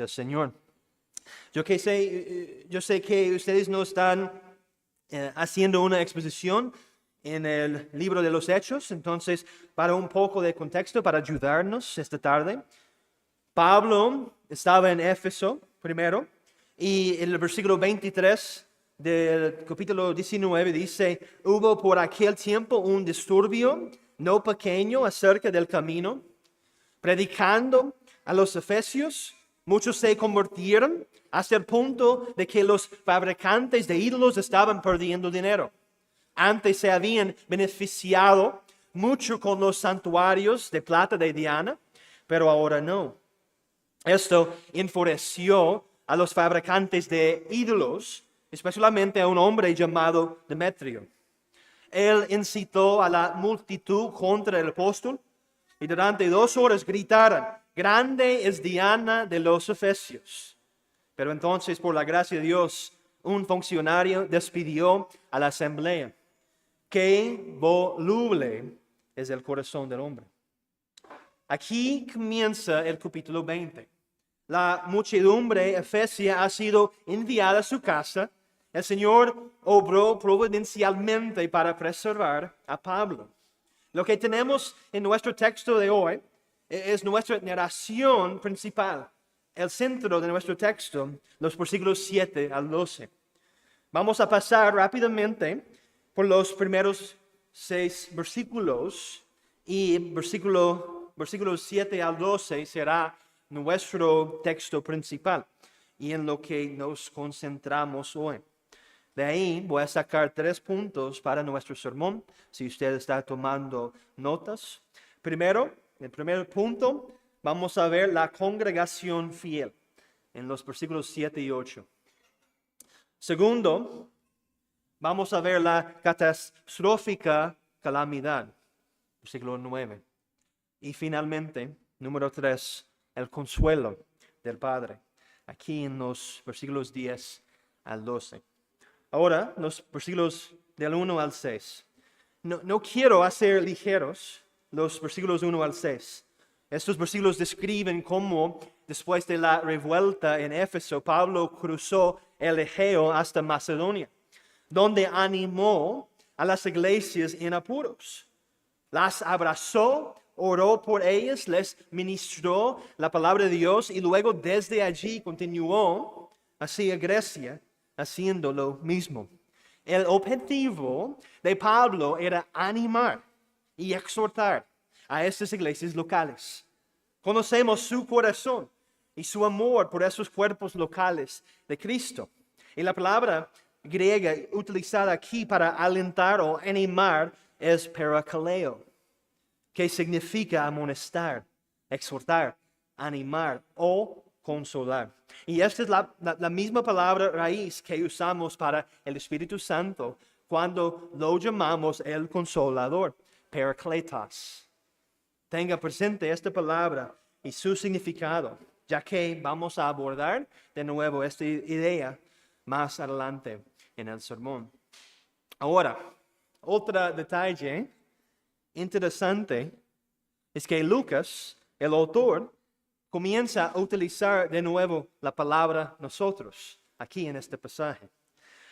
del Señor. Yo sé que ustedes no están haciendo una exposición en el libro de los Hechos, entonces para un poco de contexto, para ayudarnos esta tarde, Pablo estaba en Éfeso primero y en el versículo 23 del capítulo 19 dice, hubo por aquel tiempo un disturbio no pequeño acerca del camino, predicando a los efesios, muchos se convirtieron hasta el punto de que los fabricantes de ídolos estaban perdiendo dinero. Antes se habían beneficiado mucho con los santuarios de plata de Diana, pero ahora no. Esto enfureció a los fabricantes de ídolos, especialmente a un hombre llamado Demetrio. Él incitó a la multitud contra el apóstol y durante 2 horas gritaron, grande es Diana de los Efesios. Pero entonces, por la gracia de Dios, un funcionario despidió a la asamblea. Qué voluble es el corazón del hombre. Aquí comienza el capítulo 20. La muchedumbre efesia ha sido enviada a su casa. El Señor obró providencialmente para preservar a Pablo. Lo que tenemos en nuestro texto de hoy es nuestra narración principal. El centro de nuestro texto, los versículos 7 al 12. Vamos a pasar rápidamente por los primeros 6 versículos y versículos 7 al 12 será nuestro texto principal y en lo que nos concentramos hoy. De ahí voy a sacar 3 puntos para nuestro sermón, si usted está tomando notas. Primero, el primer punto, vamos a ver la congregación fiel en los versículos 7 y 8. Segundo, vamos a ver la catastrófica calamidad, versículo 9. Y finalmente, número 3, el consuelo del Padre, aquí en los versículos 10 al 12. Ahora, los versículos del 1 al 6. No quiero hacer ligeros los versículos 1 al 6. Estos versículos describen cómo, después de la revuelta en Éfeso, Pablo cruzó el Egeo hasta Macedonia, donde animó a las iglesias en apuros. Las abrazó, oró por ellas, les ministró la palabra de Dios y luego desde allí continuó hacia Grecia haciendo lo mismo. El objetivo de Pablo era animar y exhortar a estas iglesias locales. Conocemos su corazón y su amor por esos cuerpos locales de Cristo. Y la palabra griega utilizada aquí para alentar o animar es parakaleo, que significa amonestar, exhortar, animar o consolar. Y esta es la misma palabra raíz que usamos para el Espíritu Santo cuando lo llamamos el Consolador, Parakletos. Tenga presente esta palabra y su significado, ya que vamos a abordar de nuevo esta idea más adelante en el sermón. Ahora, otro detalle interesante es que Lucas, el autor, comienza a utilizar de nuevo la palabra nosotros aquí en este pasaje,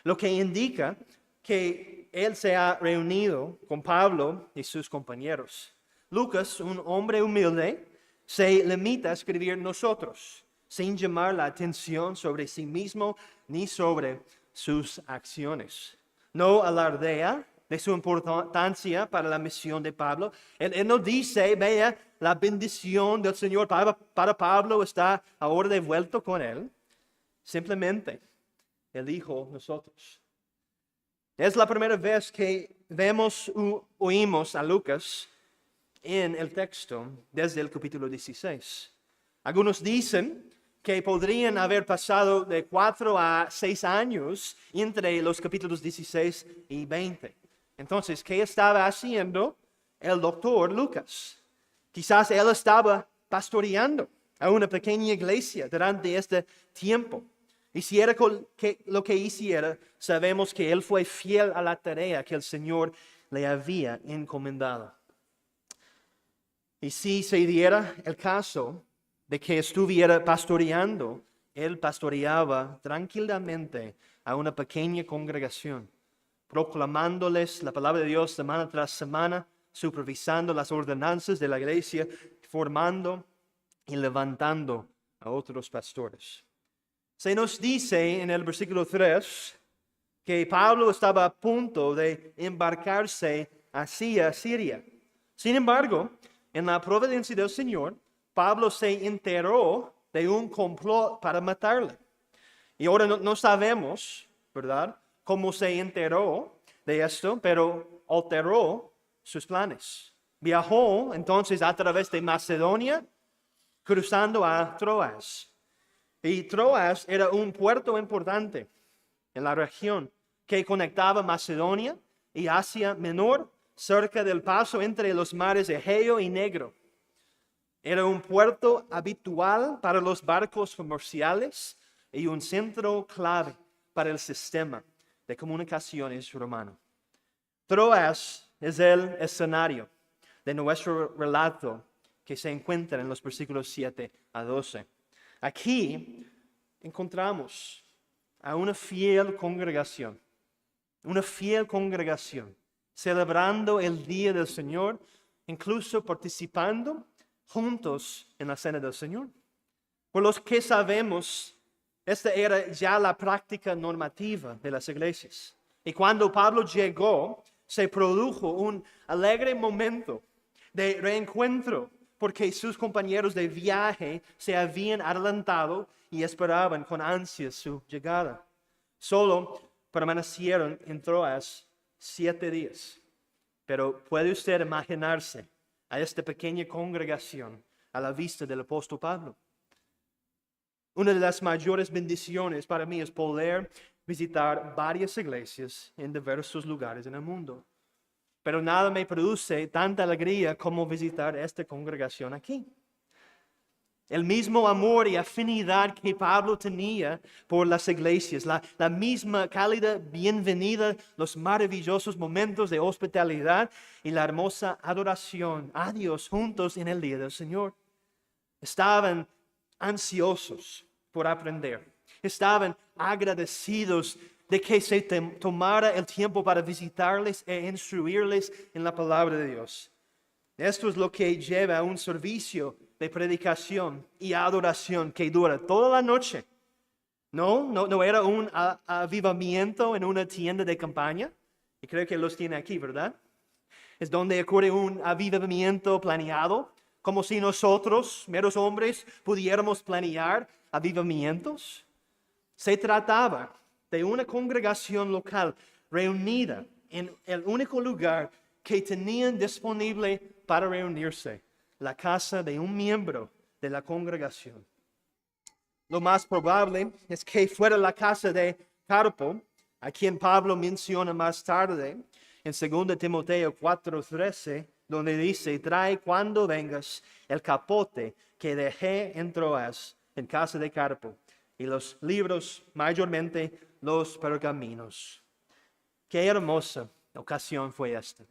lo que indica que él se ha reunido con Pablo y sus compañeros. Lucas, un hombre humilde, se limita a escribir nosotros, sin llamar la atención sobre sí mismo ni sobre sus acciones. No alardea de su importancia para la misión de Pablo. Él no dice, vea, la bendición del Señor para Pablo está ahora de vuelta con él. Simplemente, él dijo nosotros. Es la primera vez que vemos o oímos a Lucas en el texto desde el capítulo 16. Algunos dicen que podrían haber pasado de 4 a 6 años entre los capítulos 16 y 20. Entonces, ¿qué estaba haciendo el doctor Lucas? Quizás él estaba pastoreando a una pequeña iglesia durante este tiempo. Hiciera lo que hiciera, sabemos que él fue fiel a la tarea que el Señor le había encomendado. Y si se diera el caso de que estuviera pastoreando, él pastoreaba tranquilamente a una pequeña congregación, proclamándoles la palabra de Dios semana tras semana, supervisando las ordenanzas de la iglesia, formando y levantando a otros pastores. Se nos dice en el versículo 3 que Pablo estaba a punto de embarcarse hacia Siria. Sin embargo, en la providencia del Señor, Pablo se enteró de un complot para matarle. Y ahora no sabemos, ¿verdad?, cómo se enteró de esto, pero alteró sus planes. Viajó entonces a través de Macedonia, cruzando a Troas. Y Troas era un puerto importante en la región que conectaba Macedonia y Asia Menor, cerca del paso entre los mares Egeo y Negro. Era un puerto habitual para los barcos comerciales y un centro clave para el sistema de comunicaciones romano. Troas es el escenario de nuestro relato que se encuentra en los versículos 7 a 12. Aquí encontramos a una fiel congregación, celebrando el día del Señor, incluso participando juntos en la cena del Señor. Por los que sabemos, esta era ya la práctica normativa de las iglesias. Y cuando Pablo llegó, se produjo un alegre momento de reencuentro, porque sus compañeros de viaje se habían adelantado y esperaban con ansias su llegada. Solo permanecieron en Troas 7 días. Pero ¿puede usted imaginarse a esta pequeña congregación a la vista del apóstol Pablo? Una de las mayores bendiciones para mí es poder visitar varias iglesias en diversos lugares en el mundo. Pero nada me produce tanta alegría como visitar esta congregación aquí. El mismo amor y afinidad que Pablo tenía por las iglesias, la misma cálida bienvenida, los maravillosos momentos de hospitalidad y la hermosa adoración a Dios juntos en el día del Señor. Estaban ansiosos por aprender. Estaban agradecidos de que se tomara el tiempo para visitarles e instruirles en la palabra de Dios. Esto es lo que lleva a un servicio de predicación y adoración que dura toda la noche. No era un avivamiento en una tienda de campaña. Y creo que los tiene aquí, ¿verdad? Es donde ocurre un avivamiento planeado, como si nosotros, meros hombres, pudiéramos planear avivamientos. Se trataba de una congregación local reunida en el único lugar que tenían disponible para reunirse, la casa de un miembro de la congregación. Lo más probable es que fuera la casa de Carpo, a quien Pablo menciona más tarde en 2 Timoteo 4:13, donde dice: trae cuando vengas el capote que dejé en Troas, en casa de Carpo, y los libros, mayormente los pergaminos. Qué hermosa ocasión fue esta.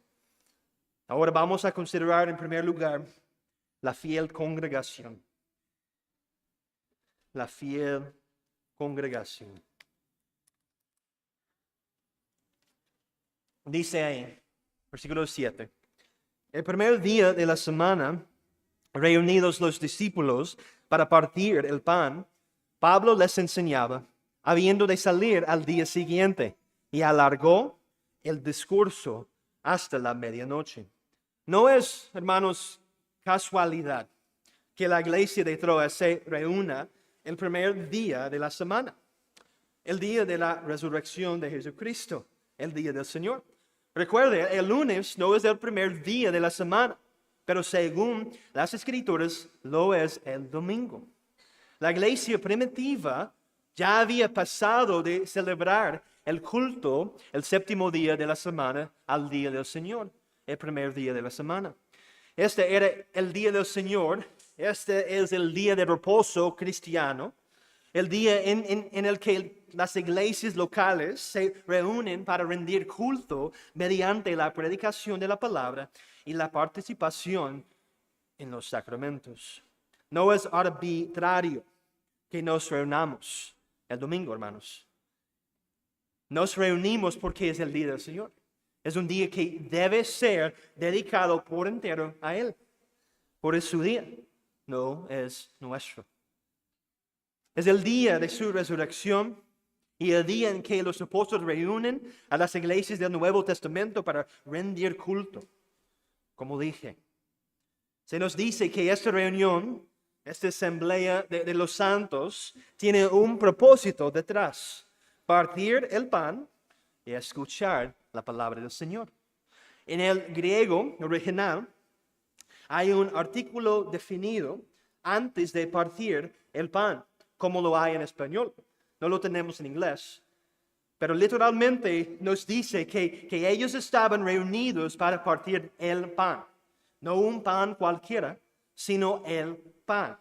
Ahora vamos a considerar en primer lugar la fiel congregación. La fiel congregación. Dice ahí, versículo 7. El primer día de la semana, reunidos los discípulos para partir el pan, Pablo les enseñaba, habiendo de salir al día siguiente, y alargó el discurso hasta la medianoche. No es, hermanos, casualidad que la iglesia de Troas se reúna el primer día de la semana, el día de la resurrección de Jesucristo, el día del Señor. Recuerde, el lunes no es el primer día de la semana, pero según las Escrituras lo es el domingo. La iglesia primitiva ya había pasado de celebrar el culto el séptimo día de la semana al día del Señor, el primer día de la semana. Este era el día del Señor, este es el día de reposo cristiano, el día en el que las iglesias locales se reúnen para rendir culto mediante la predicación de la palabra y la participación en los sacramentos. No es arbitrario que nos reunamos el domingo, hermanos. Nos reunimos porque es el día del Señor. Es un día que debe ser dedicado por entero a Él. Por es su día, no es nuestro. Es el día de su resurrección y el día en que los apóstoles reúnen a las iglesias del Nuevo Testamento para rendir culto. Como dije, se nos dice que esta reunión, esta asamblea de los santos, tiene un propósito detrás: partir el pan y escuchar la palabra del Señor. En el griego original hay un artículo definido antes de partir el pan, como lo hay en español. No lo tenemos en inglés, pero literalmente nos dice que ellos estaban reunidos para partir el pan. No un pan cualquiera, sino el pan.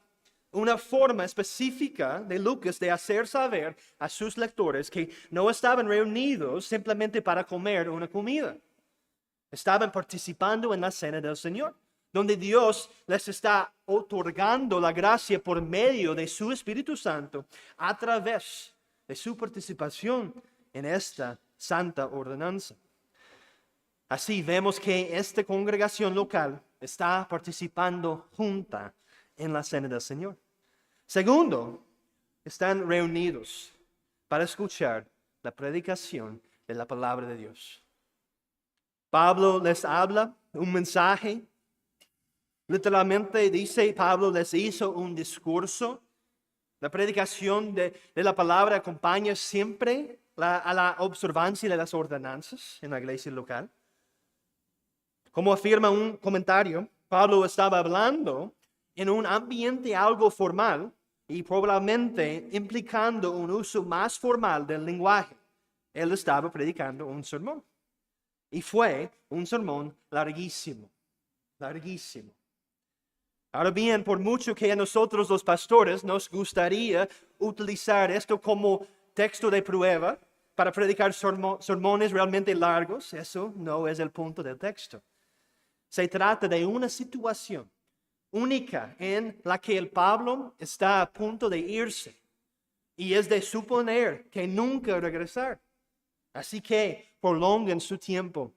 Una forma específica de Lucas de hacer saber a sus lectores que no estaban reunidos simplemente para comer una comida. Estaban participando en la cena del Señor, donde Dios les está otorgando la gracia por medio de su Espíritu Santo a través de su participación en esta santa ordenanza. Así vemos que esta congregación local está participando junta en la cena del Señor. Segundo, están reunidos para escuchar la predicación de la palabra de Dios. Pablo les habla un mensaje. Literalmente dice, Pablo les hizo un discurso. La predicación de la palabra acompaña siempre a la observancia de las ordenanzas en la iglesia local. Como afirma un comentario, Pablo estaba hablando en un ambiente algo formal y probablemente implicando un uso más formal del lenguaje. Él estaba predicando un sermón. Y fue un sermón larguísimo, larguísimo. Ahora bien, por mucho que a nosotros los pastores nos gustaría utilizar esto como texto de prueba para predicar sermones realmente largos, eso no es el punto del texto. Se trata de una situación única en la que el Pablo está a punto de irse y es de suponer que nunca regresar. Así que prolonguen su tiempo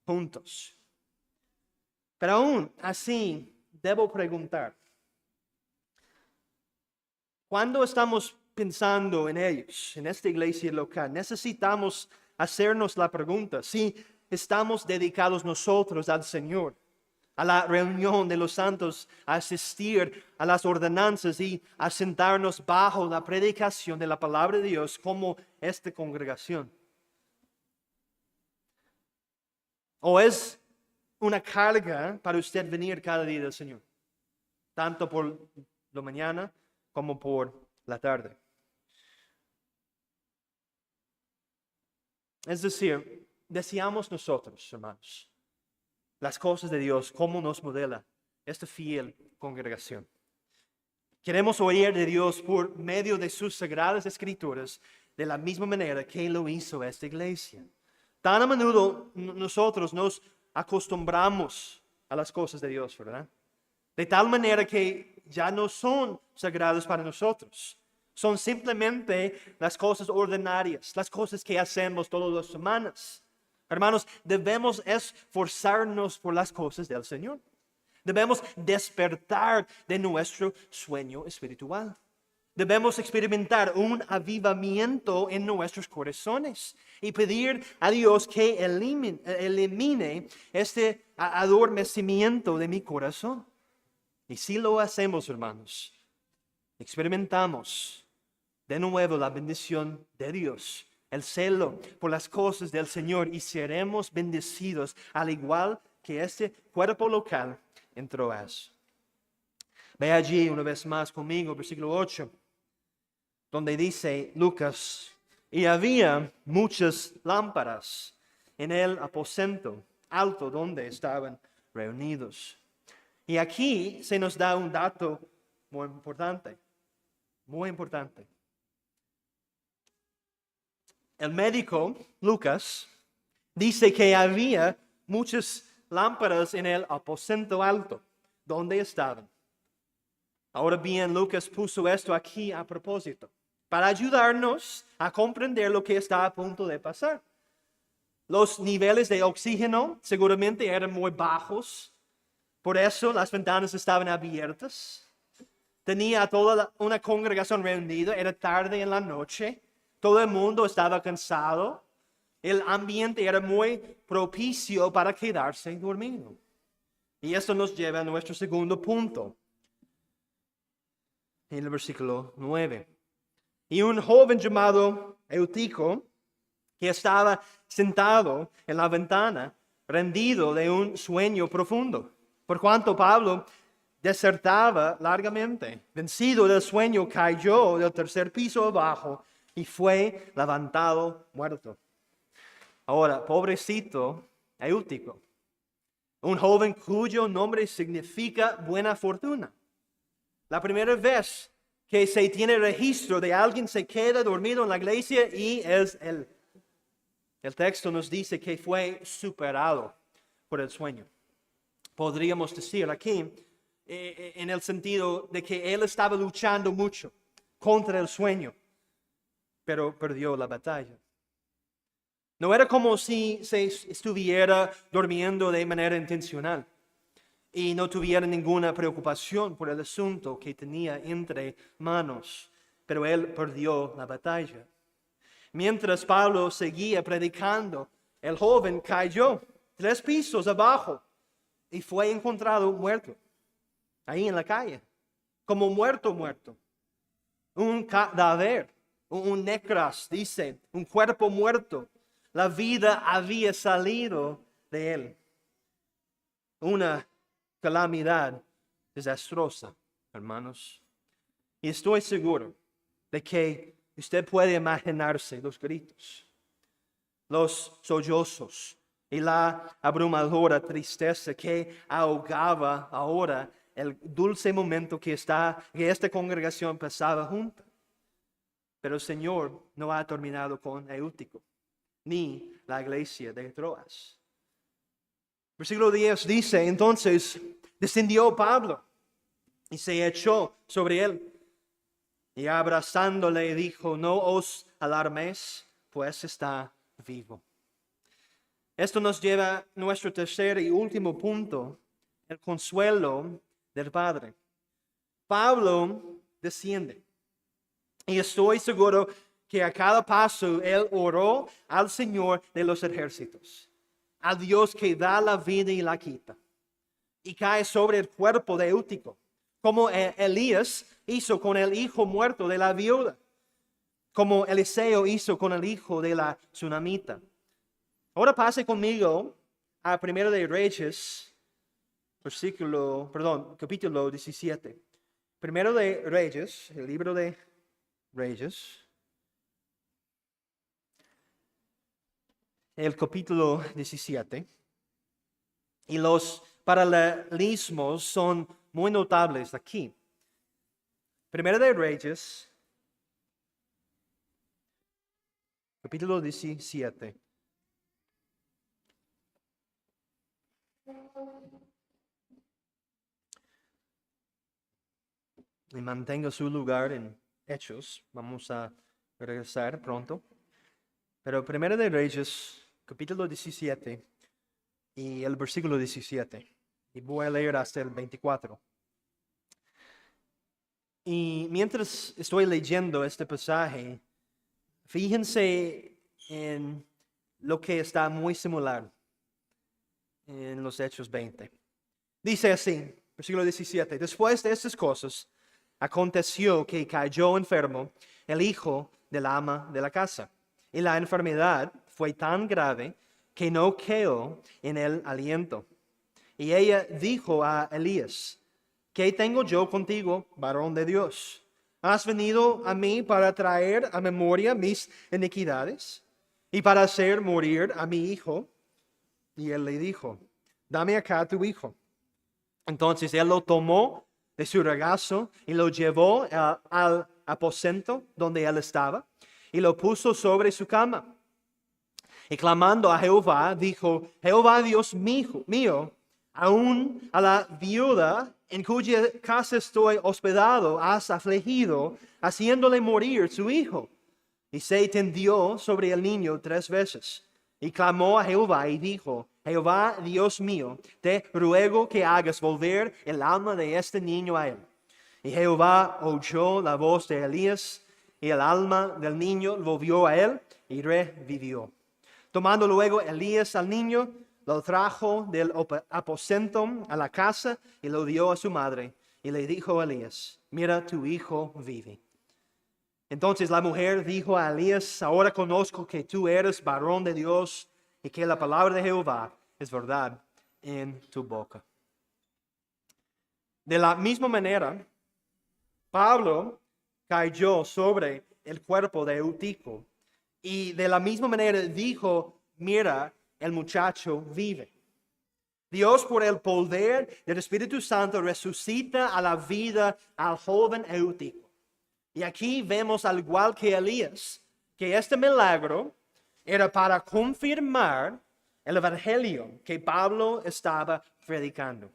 juntos. Pero aún así, debo preguntar, cuando estamos pensando en ellos, en esta iglesia local, necesitamos hacernos la pregunta si estamos dedicados nosotros al Señor, a la reunión de los santos, a asistir a las ordenanzas y a sentarnos bajo la predicación de la palabra de Dios como esta congregación. ¿O es una carga para usted venir cada día del Señor, tanto por la mañana como por la tarde? Es decir, deseamos nosotros, hermanos, las cosas de Dios, como nos modela esta fiel congregación. Queremos oír de Dios por medio de sus sagradas escrituras, de la misma manera que lo hizo esta iglesia. Tan a menudo nosotros nos acostumbramos a las cosas de Dios, ¿verdad? De tal manera que ya no son sagradas para nosotros. Son simplemente las cosas ordinarias, las cosas que hacemos todas las semanas. Hermanos, debemos esforzarnos por las cosas del Señor. Debemos despertar de nuestro sueño espiritual. Debemos experimentar un avivamiento en nuestros corazones y pedir a Dios que elimine este adormecimiento de mi corazón. Y si lo hacemos, hermanos, experimentamos de nuevo la bendición de Dios, el celo por las cosas del Señor, y seremos bendecidos al igual que este cuerpo local en Troas. Ve allí una vez más conmigo, versículo 8. Donde dice Lucas, y había muchas lámparas en el aposento alto donde estaban reunidos. Y aquí se nos da un dato muy importante, muy importante. El médico, Lucas, dice que había muchas lámparas en el aposento alto donde estaban. Ahora bien, Lucas puso esto aquí a propósito, para ayudarnos a comprender lo que está a punto de pasar. Los niveles de oxígeno seguramente eran muy bajos, por eso las ventanas estaban abiertas. Tenía a toda una congregación reunida, era tarde en la noche, todo el mundo estaba cansado, el ambiente era muy propicio para quedarse dormido. Y esto nos lleva a nuestro segundo punto, en el versículo 9. Y un joven llamado Eutico, que estaba sentado en la ventana, rendido de un sueño profundo, por cuanto Pablo desertaba largamente. Vencido del sueño, cayó del tercer piso abajo y fue levantado muerto. Ahora, pobrecito Eutico, un joven cuyo nombre significa buena fortuna. La primera vez que se tiene registro de alguien se queda dormido en la iglesia y es él. El texto nos dice que fue superado por el sueño. Podríamos decir aquí, en el sentido de que él estaba luchando mucho contra el sueño, pero perdió la batalla. No era como si se estuviera durmiendo de manera intencional y no tuviera ninguna preocupación por el asunto que tenía entre manos, pero él perdió la batalla. Mientras Pablo seguía predicando, el joven cayó 3 pisos abajo y fue encontrado muerto, ahí en la calle, como muerto. Un cadáver, un necras, dice, un cuerpo muerto. La vida había salido de él. Una calamidad desastrosa, hermanos. Y estoy seguro de que usted puede imaginarse los gritos, los sollozos y la abrumadora tristeza que ahogaba ahora el dulce momento que esta congregación pasaba junta. Pero el Señor no ha terminado con Eutico, ni la iglesia de Troas. Versículo 10 dice, entonces descendió Pablo y se echó sobre él. Y abrazándole dijo, no os alarméis, pues está vivo. Esto nos lleva a nuestro tercer y último punto, el consuelo del Padre. Pablo desciende. Y estoy seguro que a cada paso él oró al Señor de los ejércitos, al Dios que da la vida y la quita. Y cae sobre el cuerpo de Eutico, como Elías hizo con el hijo muerto de la viuda, como Eliseo hizo con el hijo de la tsunamita. Ahora pase conmigo a 1 de Reyes, capítulo 17. 1 de Reyes, el libro de Reyes, el capítulo 17. Y los paralelismos son muy notables aquí. 1 de Reyes, capítulo 17. Y mantenga su lugar en Hechos. Vamos a regresar pronto. Pero 1 de Reyes, capítulo 17 y el versículo 17. Y voy a leer hasta el 24. Y mientras estoy leyendo este pasaje, fíjense en lo que está muy similar en los Hechos 20. Dice así, versículo 17. Después de estas cosas, aconteció que cayó enfermo el hijo del ama de la casa. Y la enfermedad fue tan grave que no quedó en él aliento. Y ella dijo a Elías, ¿qué tengo yo contigo, varón de Dios? ¿Has venido a mí para traer a memoria mis iniquidades y para hacer morir a mi hijo? Y él le dijo, dame acá tu hijo. Entonces él lo tomó de su regazo y lo llevó al aposento donde él estaba y lo puso sobre su cama. Y clamando a Jehová, dijo, Jehová Dios mío, Aún a la viuda en cuya casa estoy hospedado has afligido, haciéndole morir su hijo. Y se tendió sobre el niño 3 veces. Y clamó a Jehová y dijo, Jehová, Dios mío, te ruego que hagas volver el alma de este niño a él. Y Jehová oyó la voz de Elías, y el alma del niño volvió a él, y revivió. Tomando luego Elías al niño, lo trajo del aposento a la casa, y lo dio a su madre. Y le dijo a Elías, mira, tu hijo vive. Entonces la mujer dijo a Elías, ahora conozco que tú eres varón de Dios, y que la palabra de Jehová es verdad en tu boca. De la misma manera, Pablo cayó sobre el cuerpo de Eutico y de la misma manera dijo, mira, el muchacho vive. Dios, por el poder del Espíritu Santo, resucita a la vida al joven Eutico. Y aquí vemos, al igual que Elías, que este milagro era para confirmar el evangelio que Pablo estaba predicando.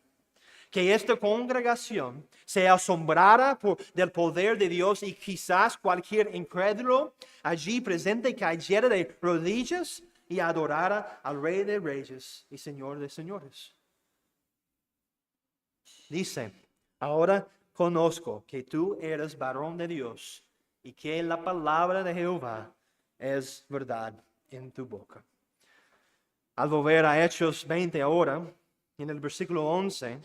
Que esta congregación se asombrara del poder de Dios y quizás cualquier incrédulo allí presente cayera de rodillas y adorara al Rey de Reyes y Señor de Señores. Dice, ahora conozco que tú eres varón de Dios y que la palabra de Jehová es verdad en tu boca. Al volver a Hechos 20 ahora, en el versículo 11,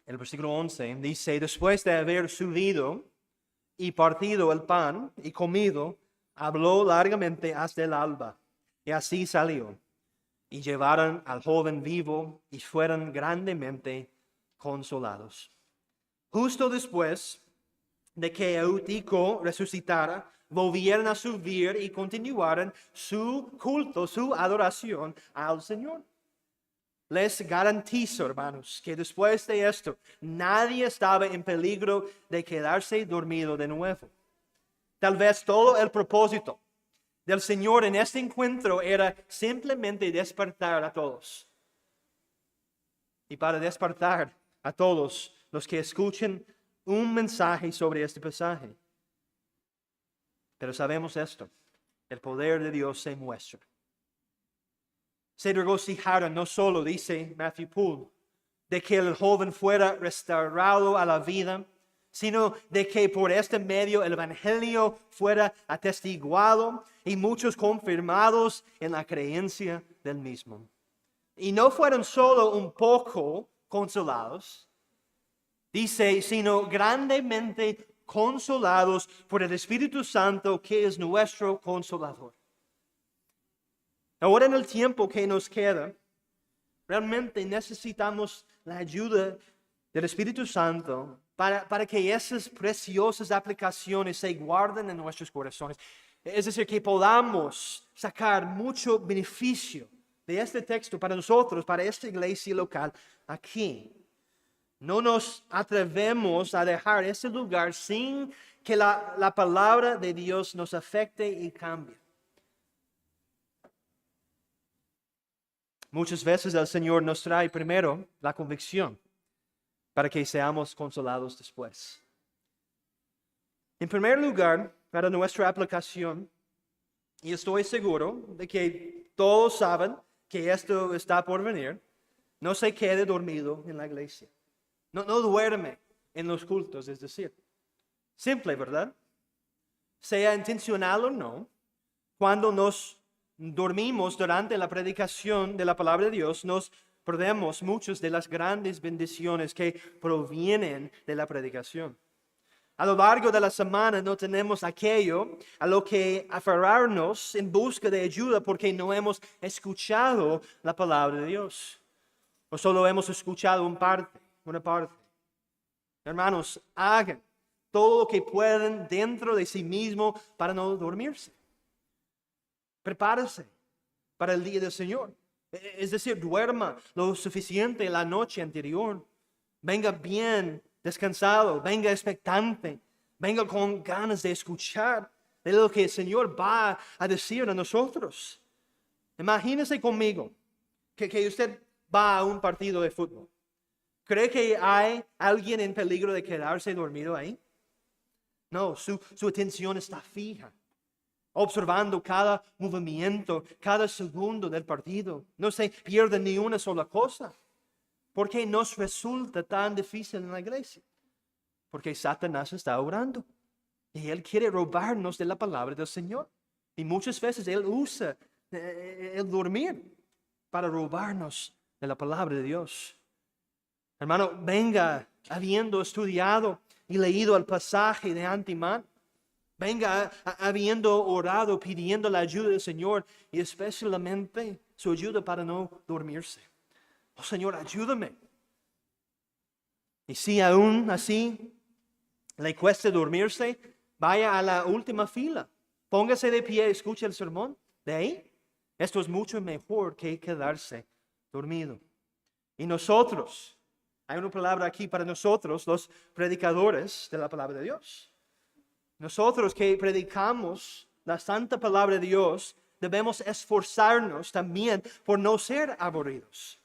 el versículo 11 dice, después de haber subido y partido el pan y comido, habló largamente hasta el alba, y así salió. Y llevaron al joven vivo y fueron grandemente consolados. Justo después de que Eutico resucitara, volvieron a subir y continuaron su culto, su adoración al Señor. Les garantizo, hermanos, que después de esto, nadie estaba en peligro de quedarse dormido de nuevo. Tal vez todo el propósito del Señor en este encuentro era simplemente despertar a todos. Y para despertar a todos los que escuchen un mensaje sobre este pasaje. Pero sabemos esto, el poder de Dios se muestra. Se regocijaron no solo, dice Matthew Poole, de que el joven fuera restaurado a la vida, sino de que por este medio el evangelio fuera atestiguado y muchos confirmados en la creencia del mismo. Y no fueron solo un poco consolados, dice, sino grandemente consolados por el Espíritu Santo, que es nuestro consolador. Ahora, en el tiempo que nos queda, realmente necesitamos la ayuda del Espíritu Santo para que esas preciosas aplicaciones se guarden en nuestros corazones. Es decir, que podamos sacar mucho beneficio de este texto para nosotros, para esta iglesia local aquí. No nos atrevemos a dejar ese lugar sin que la palabra de Dios nos afecte y cambie. Muchas veces el Señor nos trae primero la convicción para que seamos consolados después. En primer lugar, para nuestra aplicación, y estoy seguro de que todos saben que esto está por venir, no se quede dormido en la iglesia. No duerme en los cultos, es decir, simple, ¿verdad? Sea intencional o no, cuando nos dormimos durante la predicación de la palabra de Dios, nos perdemos muchas de las grandes bendiciones que provienen de la predicación. A lo largo de la semana no tenemos aquello a lo que aferrarnos en busca de ayuda porque no hemos escuchado la palabra de Dios. O solo hemos escuchado una parte. Hermanos, hagan todo lo que puedan dentro de sí mismo para no dormirse. Prepárese para el día del Señor. Es decir, duerma lo suficiente la noche anterior. Venga bien descansado, venga expectante, venga con ganas de escuchar de lo que el Señor va a decir a nosotros. Imagínese conmigo que usted va a un partido de fútbol. ¿Cree que hay alguien en peligro de quedarse dormido ahí? No, su atención está fija, observando cada movimiento, cada segundo del partido. No se pierde ni una sola cosa. ¿Por qué nos resulta tan difícil en la iglesia? Porque Satanás está orando y él quiere robarnos de la palabra del Señor. Y muchas veces él usa el dormir para robarnos de la palabra de Dios. Hermano, venga habiendo estudiado y leído el pasaje de antemano. Venga habiendo orado, pidiendo la ayuda del Señor y especialmente su ayuda para no dormirse. Oh Señor, ayúdame. Y si aún así le cuesta dormirse, vaya a la última fila. Póngase de pie, escuche el sermón de ahí. Esto es mucho mejor que quedarse dormido. Y nosotros, hay una palabra aquí para nosotros, los predicadores de la palabra de Dios. Nosotros que predicamos la santa palabra de Dios, debemos esforzarnos también por no ser aburridos,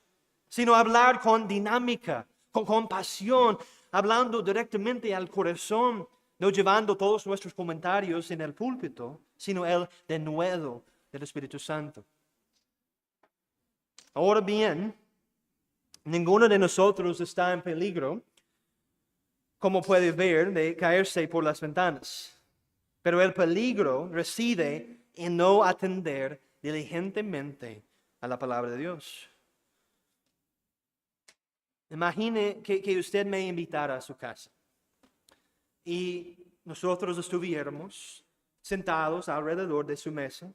sino hablar con dinámica, con pasión, hablando directamente al corazón, no llevando todos nuestros comentarios en el púlpito, sino el denuedo del Espíritu Santo. Ahora bien, ninguno de nosotros está en peligro, como puede ver, de caerse por las ventanas. Pero el peligro reside en no atender diligentemente a la palabra de Dios. Imagine que usted me invitara a su casa y nosotros estuviéramos sentados alrededor de su mesa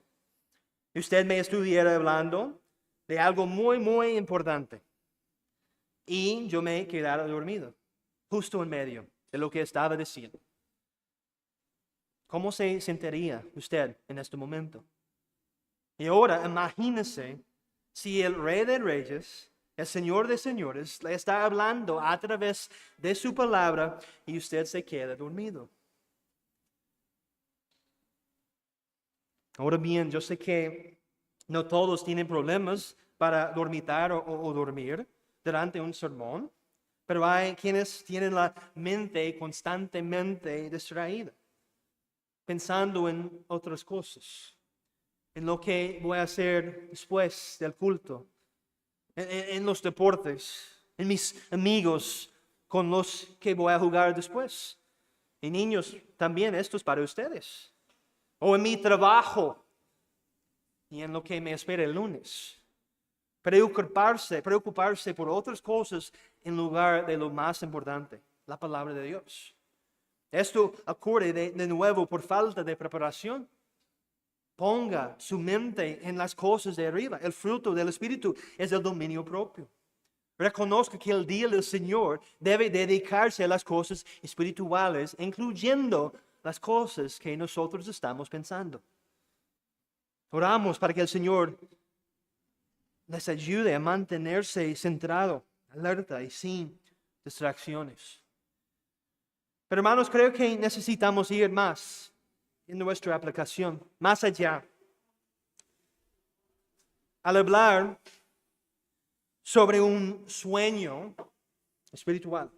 y usted me estuviera hablando de algo muy importante y yo me quedara dormido justo en medio de lo que estaba diciendo. ¿Cómo se sentiría usted en este momento? Y ahora imagínese si el Rey de Reyes, el Señor de Señores, le está hablando a través de su palabra y usted se queda dormido. Ahora bien, yo sé que no todos tienen problemas para dormitar o dormir durante un sermón, pero hay quienes tienen la mente constantemente distraída, pensando en otras cosas, en lo que voy a hacer después del culto, en los deportes, en mis amigos con los que voy a jugar después. Y niños, también esto es para ustedes. O en mi trabajo y en lo que me espera el lunes. Preocuparse por otras cosas en lugar de lo más importante, la palabra de Dios. Esto ocurre de nuevo por falta de preparación. Ponga su mente en las cosas de arriba. El fruto del Espíritu es el dominio propio. Reconozca que el día del Señor debe dedicarse a las cosas espirituales, incluyendo las cosas que nosotros estamos pensando. Oramos para que el Señor les ayude a mantenerse centrado, alerta y sin distracciones. Pero hermanos, creo que necesitamos ir más en nuestra aplicación, más allá. Al hablar sobre un sueño espiritual,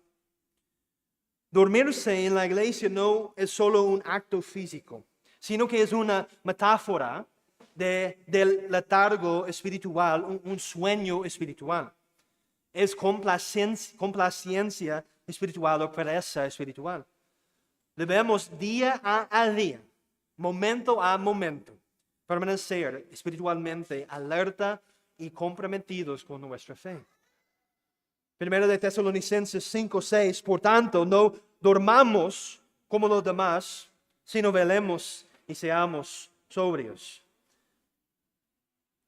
dormirse en la iglesia no es solo un acto físico, sino que es una metáfora del letargo espiritual, un sueño espiritual. Es complacencia espiritual o pereza espiritual. Debemos día a día, momento a momento, permanecer espiritualmente alerta y comprometidos con nuestra fe. Primero de Tesalonicenses 5:6, por tanto, no dormamos como los demás, sino velemos y seamos sobrios.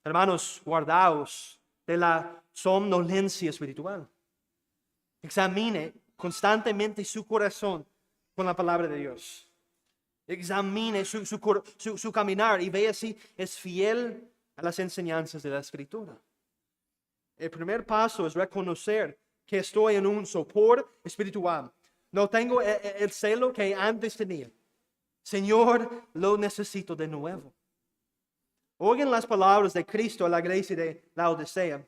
Hermanos, guardaos de la somnolencia espiritual. Examine constantemente su corazón con la palabra de Dios. Examine su caminar y vea si es fiel a las enseñanzas de la Escritura. El primer paso es reconocer que estoy en un sopor espiritual. No tengo el celo que antes tenía. Señor, lo necesito de nuevo. Oigan las palabras de Cristo a la iglesia de Laodicea.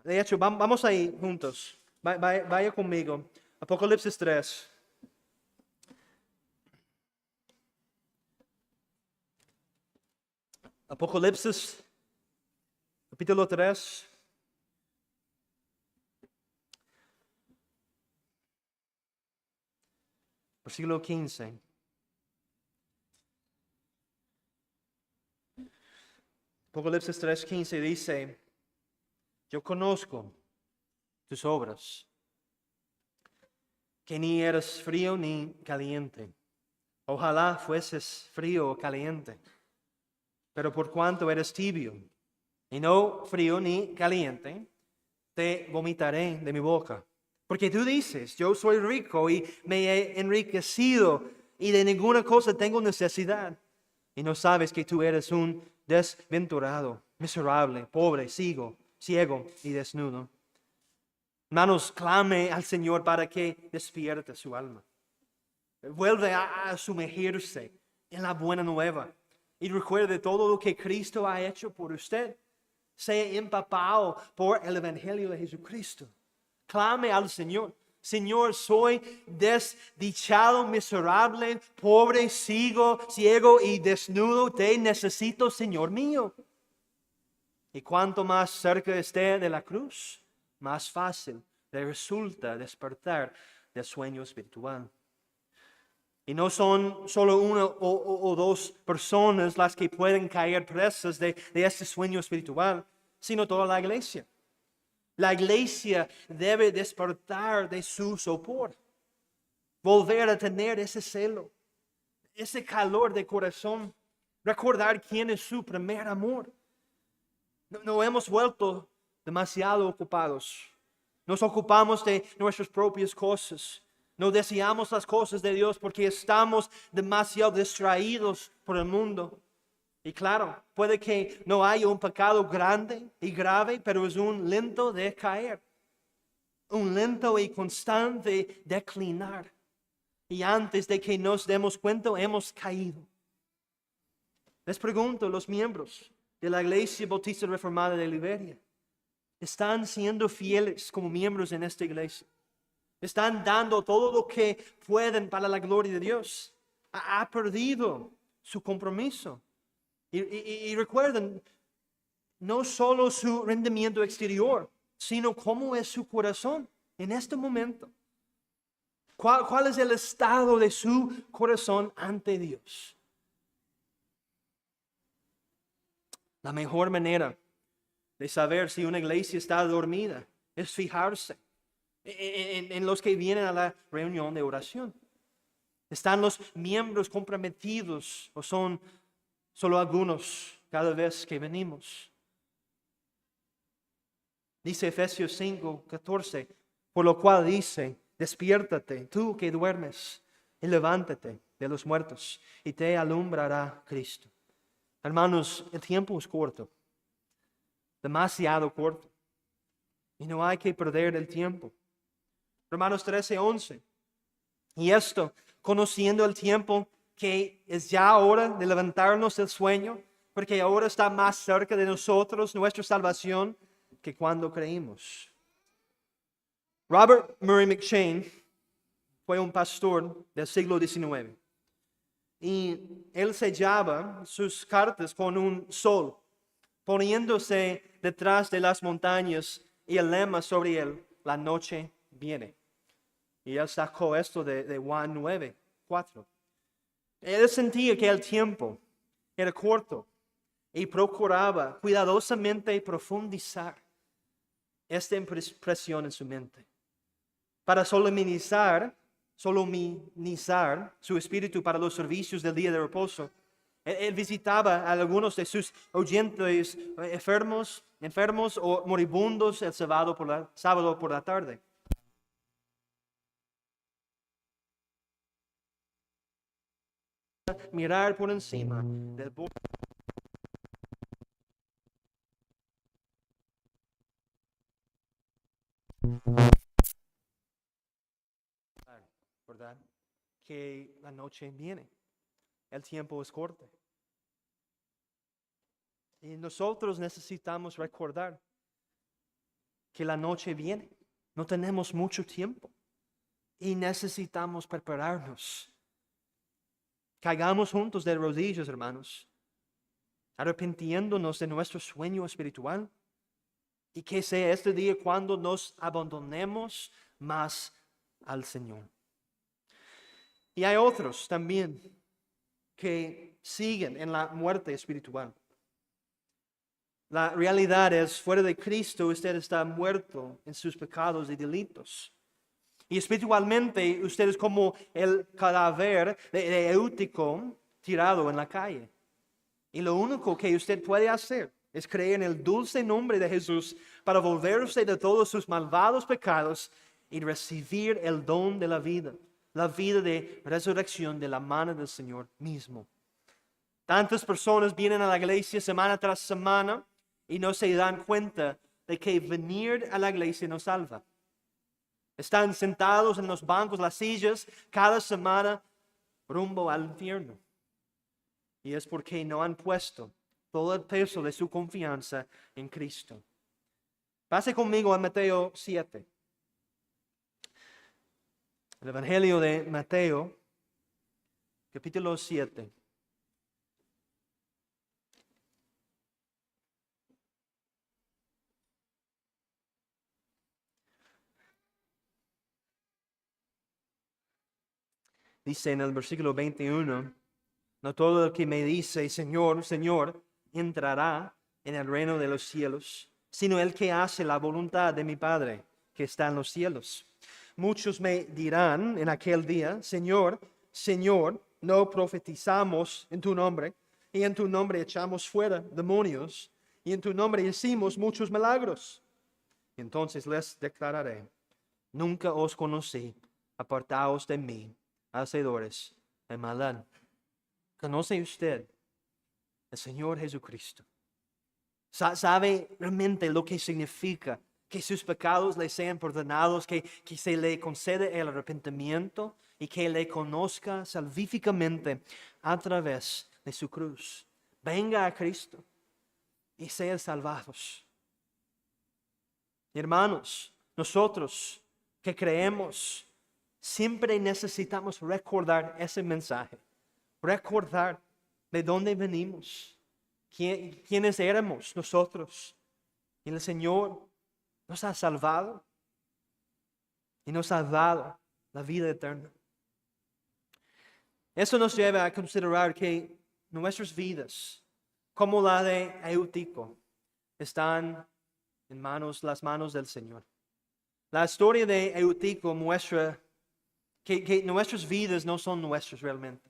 De hecho, vamos ahí juntos. Vaya conmigo. Apocalipsis 3. Apocalipsis, capítulo 3. Versículo 15. Apocalipsis 3:15 dice, yo conozco tus obras, que ni eres frío ni caliente. Ojalá fueses frío o caliente. Pero por cuanto eres tibio y no frío ni caliente, te vomitaré de mi boca. Porque tú dices, yo soy rico y me he enriquecido y de ninguna cosa tengo necesidad. Y no sabes que tú eres un desventurado, miserable, pobre, ciego y desnudo. Hermanos, clame al Señor para que despierte su alma. Vuelve a sumergirse en la buena nueva. Y recuerde todo lo que Cristo ha hecho por usted. Sea empapado por el Evangelio de Jesucristo. Clame al Señor. Señor, soy desdichado, miserable, pobre, ciego y desnudo. Te necesito, Señor mío. Y cuanto más cerca esté de la cruz, más fácil le resulta despertar del sueño espiritual. Y no son solo una o dos personas las que pueden caer presas de este sueño espiritual, sino toda la iglesia. La iglesia debe despertar de su sopor, volver a tener ese celo, ese calor de corazón, recordar quién es su primer amor. No hemos vuelto demasiado ocupados. Nos ocupamos de nuestras propias cosas. No deseamos las cosas de Dios porque estamos demasiado distraídos por el mundo. Y claro, puede que no haya un pecado grande y grave, pero es un lento de caer. Un lento y constante declinar. Y antes de que nos demos cuenta, hemos caído. Les pregunto, los miembros de la Iglesia Bautista Reformada de Liberia, ¿están siendo fieles como miembros en esta iglesia? ¿Están dando todo lo que pueden para la gloria de Dios? Ha perdido su compromiso. Y recuerden, no solo su rendimiento exterior, sino cómo es su corazón en este momento. ¿Cuál es el estado de su corazón ante Dios? La mejor manera de saber si una iglesia está dormida es fijarse en los que vienen a la reunión de oración. ¿Están los miembros comprometidos o son solo algunos cada vez que venimos? Dice Efesios 5:14, por lo cual dice, despiértate tú que duermes y levántate de los muertos y te alumbrará Cristo. Hermanos, el tiempo es corto, demasiado corto, y no hay que perder el tiempo. Romanos 13:11, y esto, conociendo el tiempo, que es ya hora de levantarnos del sueño, porque ahora está más cerca de nosotros nuestra salvación que cuando creímos. Robert Murray McCheyne fue un pastor del siglo XIX y él sellaba sus cartas con un sol, poniéndose detrás de las montañas y el lema sobre él, la noche viene. Y él sacó esto de Juan 9:4. Él sentía que el tiempo era corto y procuraba cuidadosamente profundizar esta impresión en su mente. Para solemnizar su espíritu para los servicios del día de reposo, él visitaba a algunos de sus oyentes enfermos o moribundos el sábado por la tarde. Mirar por encima del borde. ¿Verdad? Que la noche viene. El tiempo es corto. Y nosotros necesitamos recordar que la noche viene. No tenemos mucho tiempo y necesitamos prepararnos. Caigamos juntos de rodillas, hermanos, arrepintiéndonos de nuestro sueño espiritual, y que sea este día cuando nos abandonemos más al Señor. Y hay otros también que siguen en la muerte espiritual. La realidad es, fuera de Cristo, usted está muerto en sus pecados y delitos. Y espiritualmente, usted es como el cadáver de Eutico tirado en la calle. Y lo único que usted puede hacer es creer en el dulce nombre de Jesús para volverse de todos sus malvados pecados y recibir el don de la vida de resurrección de la mano del Señor mismo. Tantas personas vienen a la iglesia semana tras semana y no se dan cuenta de que venir a la iglesia nos salva. Están sentados en los bancos, las sillas, cada semana rumbo al infierno. Y es porque no han puesto todo el peso de su confianza en Cristo. Pase conmigo a Mateo 7. El Evangelio de Mateo, capítulo 7. Dice en el versículo 21, no todo el que me dice, Señor, Señor, entrará en el reino de los cielos, sino el que hace la voluntad de mi Padre que está en los cielos. Muchos me dirán en aquel día, Señor, Señor, no profetizamos en tu nombre, y en tu nombre echamos fuera demonios, y en tu nombre hicimos muchos milagros. Entonces les declararé, nunca os conocí, apartaos de mí, hacedores de maldad. ¿Conoce usted el Señor Jesucristo? ¿Sabe realmente lo que significa que sus pecados le sean perdonados, que se le concede el arrepentimiento y que le conozca salvíficamente a través de su cruz? Venga a Cristo y sean salvados. Hermanos, nosotros que creemos, siempre necesitamos recordar ese mensaje. Recordar de dónde venimos, quiénes éramos nosotros. Y el Señor nos ha salvado y nos ha dado la vida eterna. Eso nos lleva a considerar que nuestras vidas, como la de Eutico, están en las manos del Señor. La historia de Eutico muestra que nuestras vidas no son nuestras realmente.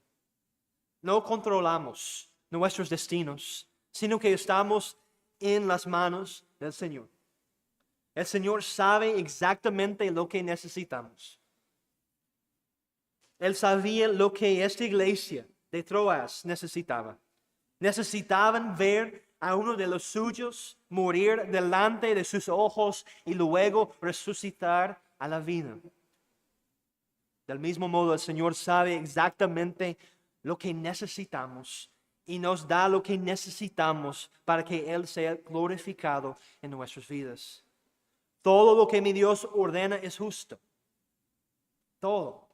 No controlamos nuestros destinos, sino que estamos en las manos del Señor. El Señor sabe exactamente lo que necesitamos. Él sabía lo que esta iglesia de Troas necesitaba. Necesitaban ver a uno de los suyos morir delante de sus ojos y luego resucitar a la vida. Del mismo modo, el Señor sabe exactamente lo que necesitamos y nos da lo que necesitamos para que Él sea glorificado en nuestras vidas. Todo lo que mi Dios ordena es justo. Todo.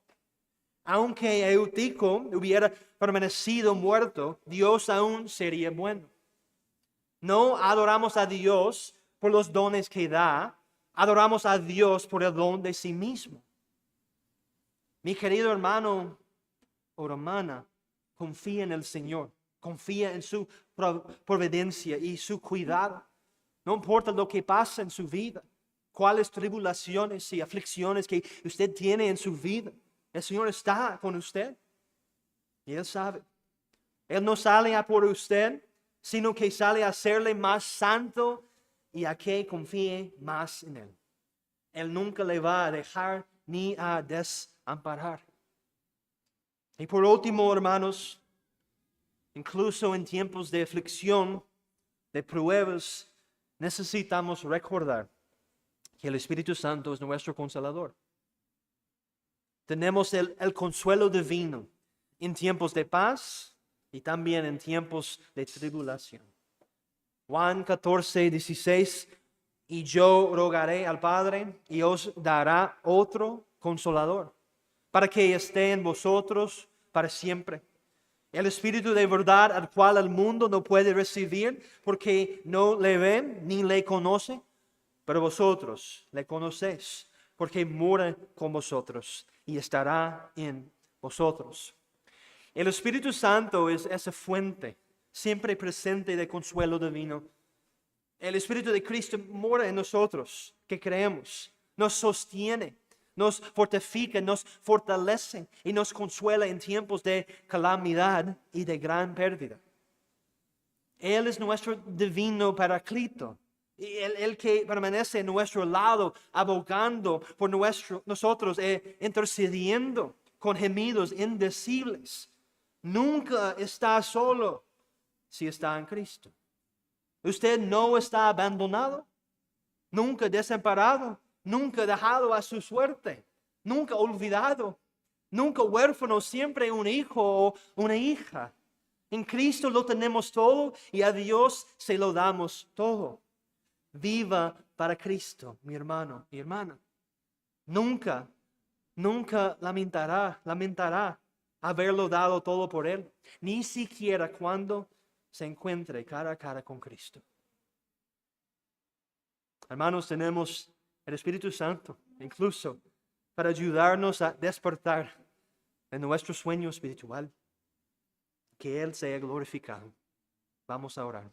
Aunque Eutico hubiera permanecido muerto, Dios aún sería bueno. No adoramos a Dios por los dones que da, adoramos a Dios por el don de sí mismo. Mi querido hermano o hermana, confía en el Señor, confía en su providencia y su cuidado. No importa lo que pasa en su vida, cuáles tribulaciones y aflicciones que usted tiene en su vida, el Señor está con usted y Él sabe. Él no sale a por usted, sino que sale a hacerle más santo y a que confíe más en Él. Él nunca le va a dejar ni a desamparar. Y por último, hermanos, incluso en tiempos de aflicción, de pruebas, necesitamos recordar que el Espíritu Santo es nuestro consolador. Tenemos el consuelo divino en tiempos de paz y también en tiempos de tribulación. Juan 14:16, y yo rogaré al Padre y os dará otro consolador, para que esté en vosotros para siempre. El Espíritu de verdad al cual el mundo no puede recibir porque no le ve ni le conoce, pero vosotros le conocéis porque mora con vosotros y estará en vosotros. El Espíritu Santo es esa fuente siempre presente de consuelo divino. El Espíritu de Cristo mora en nosotros que creemos, nos sostiene, nos fortifica, nos fortalece y nos consuela en tiempos de calamidad y de gran pérdida. Él es nuestro divino paraclito, el que permanece en nuestro lado, abogando por nosotros, intercediendo con gemidos indecibles. Nunca está solo si está en Cristo. Usted no está abandonado, nunca desamparado, nunca dejado a su suerte, nunca olvidado, nunca huérfano, siempre un hijo o una hija. En Cristo lo tenemos todo y a Dios se lo damos todo. Viva para Cristo, mi hermano, mi hermana. Nunca, nunca lamentará haberlo dado todo por Él, ni siquiera cuando se encuentre cara a cara con Cristo. Hermanos, tenemos el Espíritu Santo, incluso para ayudarnos a despertar en nuestro sueño espiritual. Que Él sea glorificado. Vamos a orar.